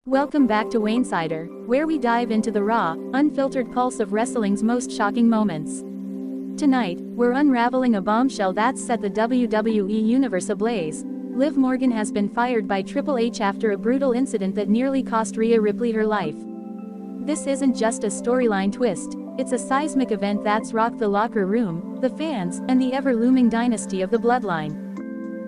Welcome back to Wainsider, where we dive into the raw, unfiltered pulse of wrestling's most shocking moments. Tonight, we're unraveling a bombshell that's set the WWE Universe ablaze. Liv Morgan has been fired by Triple H after a brutal incident that nearly cost Rhea Ripley her life. This isn't just a storyline twist, it's a seismic event that's rocked the locker room, the fans, and the ever-looming dynasty of the Bloodline.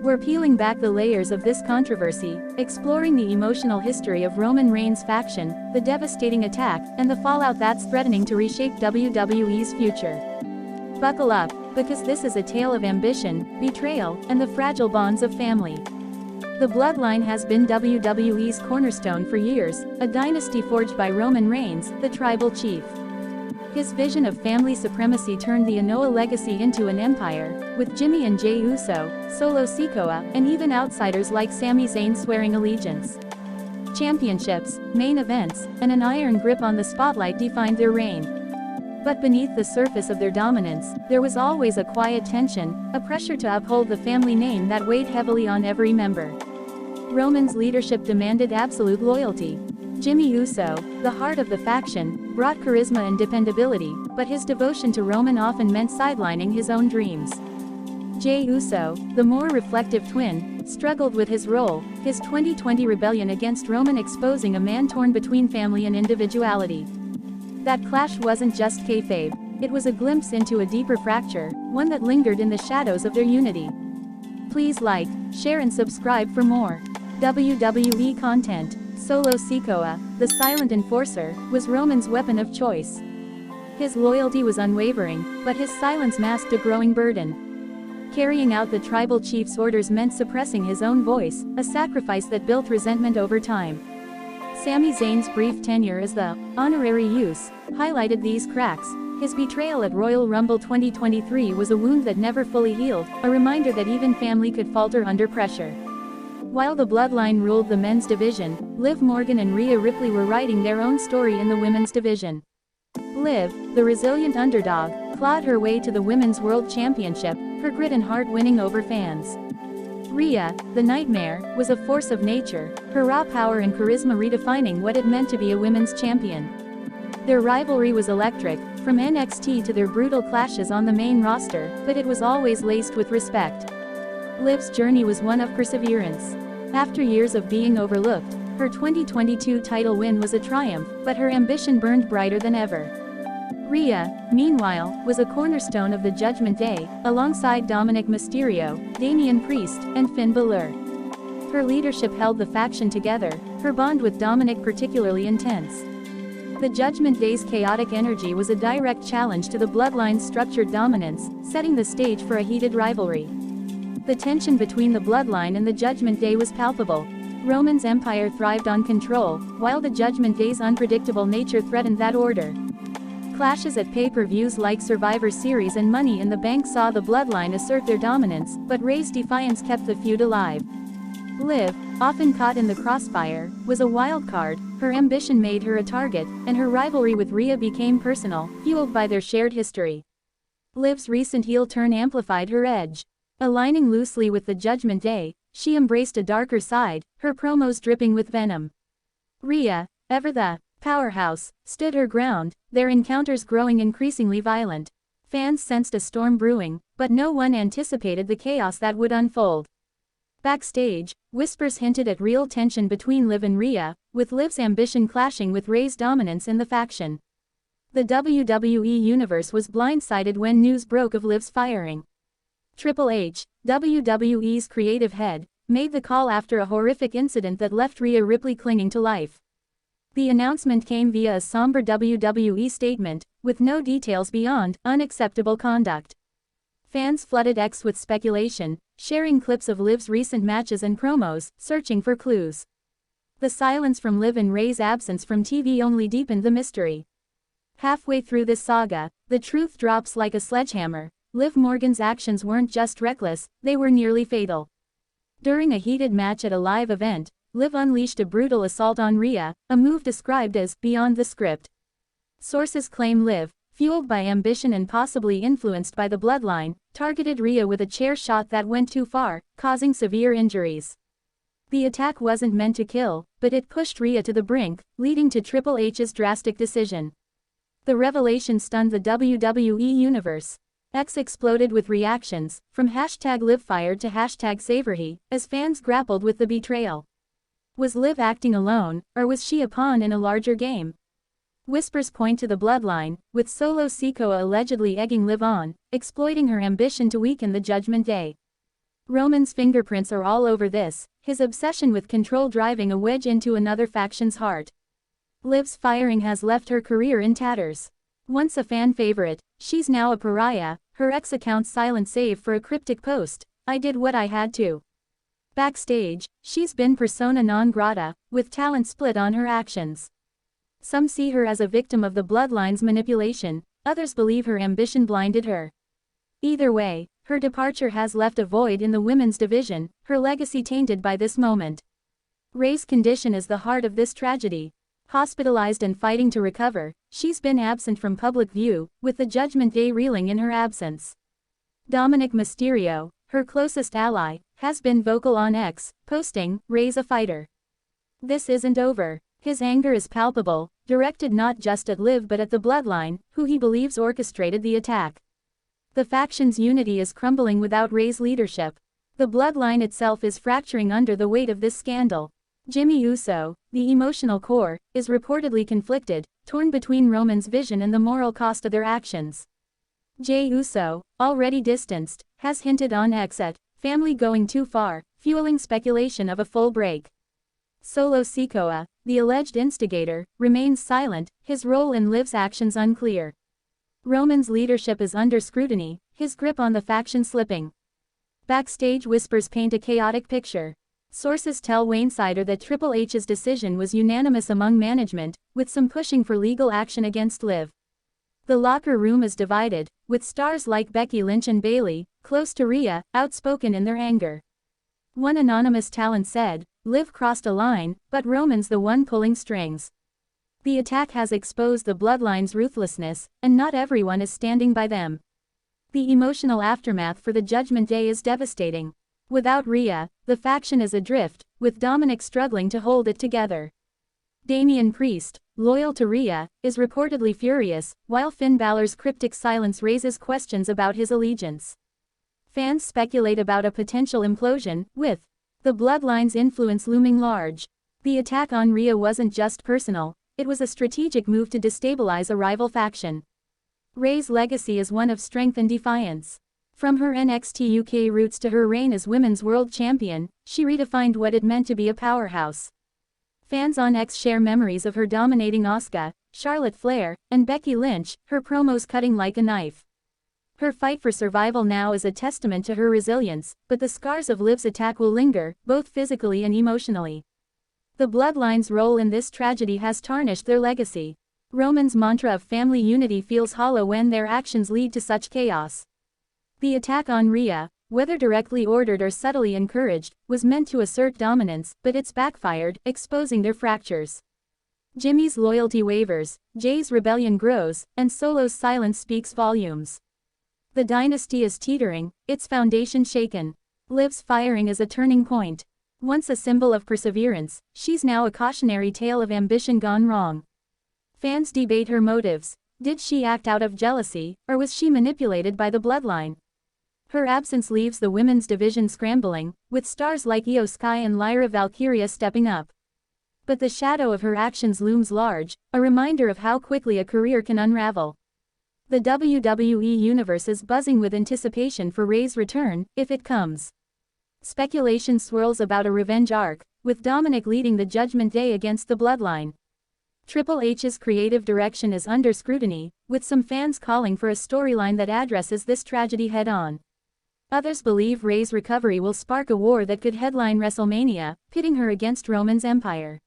We're peeling back the layers of this controversy, exploring the emotional history of Roman Reigns' faction, the devastating attack, and the fallout that's threatening to reshape WWE's future. Buckle up, because this is a tale of ambition, betrayal, and the fragile bonds of family. The Bloodline has been WWE's cornerstone for years, a dynasty forged by Roman Reigns, the tribal chief. His vision of family supremacy turned the Anoa'i legacy into an empire, with Jimmy and Jey Uso, Solo Sikoa, and even outsiders like Sami Zayn swearing allegiance. Championships, main events, and an iron grip on the spotlight defined their reign. But beneath the surface of their dominance, there was always a quiet tension, a pressure to uphold the family name that weighed heavily on every member. Roman's leadership demanded absolute loyalty. Jimmy Uso, the heart of the faction, brought charisma and dependability, but his devotion to Roman often meant sidelining his own dreams. Jey Uso, the more reflective twin, struggled with his role, his 2020 rebellion against Roman exposing a man torn between family and individuality. That clash wasn't just kayfabe, it was a glimpse into a deeper fracture, one that lingered in the shadows of their unity. Please like, share and subscribe for more WWE content. Solo Sikoa, the silent enforcer, was Roman's weapon of choice. His loyalty was unwavering, but his silence masked a growing burden. Carrying out the tribal chief's orders meant suppressing his own voice, a sacrifice that built resentment over time. Sami Zayn's brief tenure as the honorary use highlighted these cracks. His betrayal at Royal Rumble 2023 was a wound that never fully healed, a reminder that even family could falter under pressure. While the Bloodline ruled the men's division, Liv Morgan and Rhea Ripley were writing their own story in the women's division. Liv, the resilient underdog, clawed her way to the Women's World Championship, her grit and heart winning over fans. Rhea, the nightmare, was a force of nature, her raw power and charisma redefining what it meant to be a women's champion. Their rivalry was electric, from NXT to their brutal clashes on the main roster, but it was always laced with respect. Liv's journey was one of perseverance. After years of being overlooked, her 2022 title win was a triumph, but her ambition burned brighter than ever. Rhea, meanwhile, was a cornerstone of the Judgment Day, alongside Dominic Mysterio, Damian Priest, and Finn Balor. Her leadership held the faction together, her bond with Dominic particularly intense. The Judgment Day's chaotic energy was a direct challenge to the Bloodline's structured dominance, setting the stage for a heated rivalry. The tension between the Bloodline and the Judgment Day was palpable. Roman's empire thrived on control, while the Judgment Day's unpredictable nature threatened that order. Clashes at pay-per-views like Survivor Series and Money in the Bank saw the Bloodline assert their dominance, but Rey's defiance kept the feud alive. Liv, often caught in the crossfire, was a wild card, her ambition made her a target, and her rivalry with Rhea became personal, fueled by their shared history. Liv's recent heel turn amplified her edge. Aligning loosely with the Judgment Day, she embraced a darker side, her promos dripping with venom. Rhea, ever the powerhouse, stood her ground, their encounters growing increasingly violent. Fans sensed a storm brewing, but no one anticipated the chaos that would unfold. Backstage, whispers hinted at real tension between Liv and Rhea, with Liv's ambition clashing with Rey's dominance in the faction. The WWE Universe was blindsided when news broke of Liv's firing. Triple H, WWE's creative head, made the call after a horrific incident that left Rhea Ripley clinging to life. The announcement came via a somber WWE statement, with no details beyond unacceptable conduct. Fans flooded X with speculation, sharing clips of Liv's recent matches and promos, searching for clues. The silence from Liv and Rey's absence from TV only deepened the mystery. Halfway through this saga, the truth drops like a sledgehammer. Liv Morgan's actions weren't just reckless, they were nearly fatal. During a heated match at a live event, Liv unleashed a brutal assault on Rhea, a move described as beyond the script. Sources claim Liv, fueled by ambition and possibly influenced by the Bloodline, targeted Rhea with a chair shot that went too far, causing severe injuries. The attack wasn't meant to kill, but it pushed Rhea to the brink, leading to Triple H's drastic decision. The revelation stunned the WWE Universe. X exploded with reactions, from #LivFired to #SaveRhea, as fans grappled with the betrayal. Was Liv acting alone, or was she a pawn in a larger game? Whispers point to the Bloodline, with Solo Sikoa allegedly egging Liv on, exploiting her ambition to weaken the Judgment Day. Roman's fingerprints are all over this, his obsession with control driving a wedge into another faction's heart. Liv's firing has left her career in tatters. Once a fan favorite, she's now a pariah, her ex-account's silent save for a cryptic post, "I did what I had to." Backstage, she's been persona non grata, with talent split on her actions. Some see her as a victim of the Bloodline's manipulation, others believe her ambition blinded her. Either way, her departure has left a void in the women's division, her legacy tainted by this moment. Rhea's condition is the heart of this tragedy. Hospitalized and fighting to recover, she's been absent from public view, with the Judgment Day reeling in her absence. Dominic Mysterio, her closest ally, has been vocal on X, posting, "Rhea's a fighter." This isn't over. His anger is palpable, directed not just at Liv but at the Bloodline, who he believes orchestrated the attack. The faction's unity is crumbling without Rhea's leadership. The Bloodline itself is fracturing under the weight of this scandal. Jimmy Uso, the emotional core, is reportedly conflicted, torn between Roman's vision and the moral cost of their actions. Jey Uso, already distanced, has hinted on X at family going too far, fueling speculation of a full break. Solo Sikoa, the alleged instigator, remains silent, his role in Liv's actions unclear. Roman's leadership is under scrutiny, his grip on the faction slipping. Backstage whispers paint a chaotic picture. Sources tell Wainsider that Triple H's decision was unanimous among management, with some pushing for legal action against Liv. The locker room is divided, with stars like Becky Lynch and Bayley, close to Rhea, outspoken in their anger. One anonymous talent said, "Liv crossed a line, but Roman's the one pulling strings." The attack has exposed the Bloodline's ruthlessness, and not everyone is standing by them. The emotional aftermath for the Judgment Day is devastating. Without Rhea, the faction is adrift, with Dominic struggling to hold it together. Damian Priest, loyal to Rhea, is reportedly furious, while Finn Balor's cryptic silence raises questions about his allegiance. Fans speculate about a potential implosion, with the Bloodline's influence looming large. The attack on Rhea wasn't just personal, it was a strategic move to destabilize a rival faction. Rhea's legacy is one of strength and defiance. From her NXT UK roots to her reign as Women's World Champion, she redefined what it meant to be a powerhouse. Fans on X share memories of her dominating Asuka, Charlotte Flair, and Becky Lynch, her promos cutting like a knife. Her fight for survival now is a testament to her resilience, but the scars of Liv's attack will linger, both physically and emotionally. The Bloodline's role in this tragedy has tarnished their legacy. Roman's mantra of family unity feels hollow when their actions lead to such chaos. The attack on Rhea, whether directly ordered or subtly encouraged, was meant to assert dominance, but it's backfired, exposing their fractures. Jimmy's loyalty wavers, Jay's rebellion grows, and Solo's silence speaks volumes. The dynasty is teetering, its foundation shaken. Liv's firing is a turning point. Once a symbol of perseverance, she's now a cautionary tale of ambition gone wrong. Fans debate her motives. Did she act out of jealousy, or was she manipulated by the Bloodline? Her absence leaves the women's division scrambling, with stars like Io Sky and Lyra Valkyria stepping up. But the shadow of her actions looms large, a reminder of how quickly a career can unravel. The WWE Universe is buzzing with anticipation for Rhea's return, if it comes. Speculation swirls about a revenge arc, with Dominic leading the Judgment Day against the Bloodline. Triple H's creative direction is under scrutiny, with some fans calling for a storyline that addresses this tragedy head-on. Others believe Rhea's recovery will spark a war that could headline WrestleMania, pitting her against Roman's empire.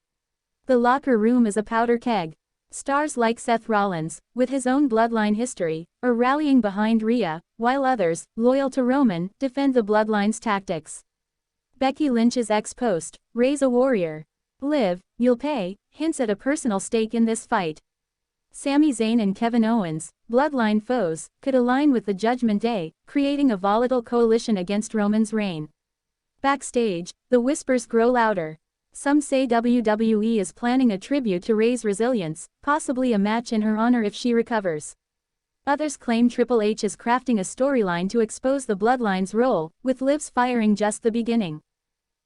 The locker room is a powder keg. Stars like Seth Rollins, with his own Bloodline history, are rallying behind Rhea, while others, loyal to Roman, defend the Bloodline's tactics. Becky Lynch's ex-post, "Rhea's a warrior. Liv, you'll pay," hints at a personal stake in this fight. Sami Zayn and Kevin Owens, Bloodline foes, could align with the Judgment Day, creating a volatile coalition against Roman's reign. Backstage, the whispers grow louder. Some say WWE is planning a tribute to Rhea's resilience, possibly a match in her honor if she recovers. Others claim Triple H is crafting a storyline to expose the Bloodline's role, with Liv's firing just the beginning.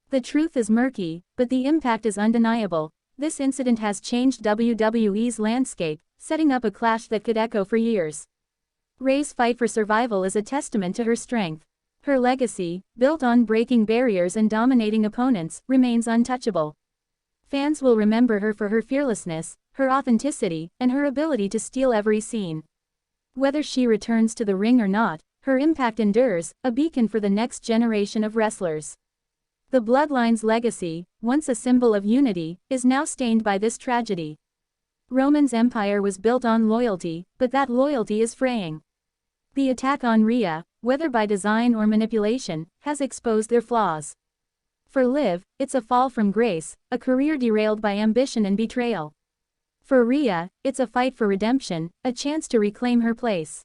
The truth is murky, but the impact is undeniable. This incident has changed WWE's landscape, setting up a clash that could echo for years. Rhea's fight for survival is a testament to her strength. Her legacy, built on breaking barriers and dominating opponents, remains untouchable. Fans will remember her for her fearlessness, her authenticity, and her ability to steal every scene. Whether she returns to the ring or not, her impact endures, a beacon for the next generation of wrestlers. The Bloodline's legacy, once a symbol of unity, is now stained by this tragedy. Roman's empire was built on loyalty, but that loyalty is fraying. The attack on Rhea, whether by design or manipulation, has exposed their flaws. For Liv, it's a fall from grace, a career derailed by ambition and betrayal. For Rhea, it's a fight for redemption, a chance to reclaim her place.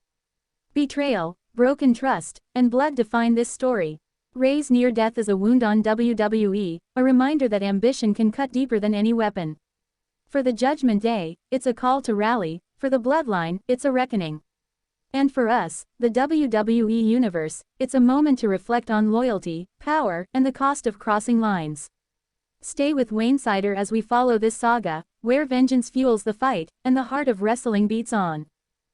Betrayal, broken trust, and blood define this story. Rhea's near death is a wound on WWE, a reminder that ambition can cut deeper than any weapon. For the Judgment Day, it's a call to rally, for the Bloodline, it's a reckoning. And for us, the WWE Universe, it's a moment to reflect on loyalty, power, and the cost of crossing lines. Stay with Wainsider as we follow this saga, where vengeance fuels the fight, and the heart of wrestling beats on.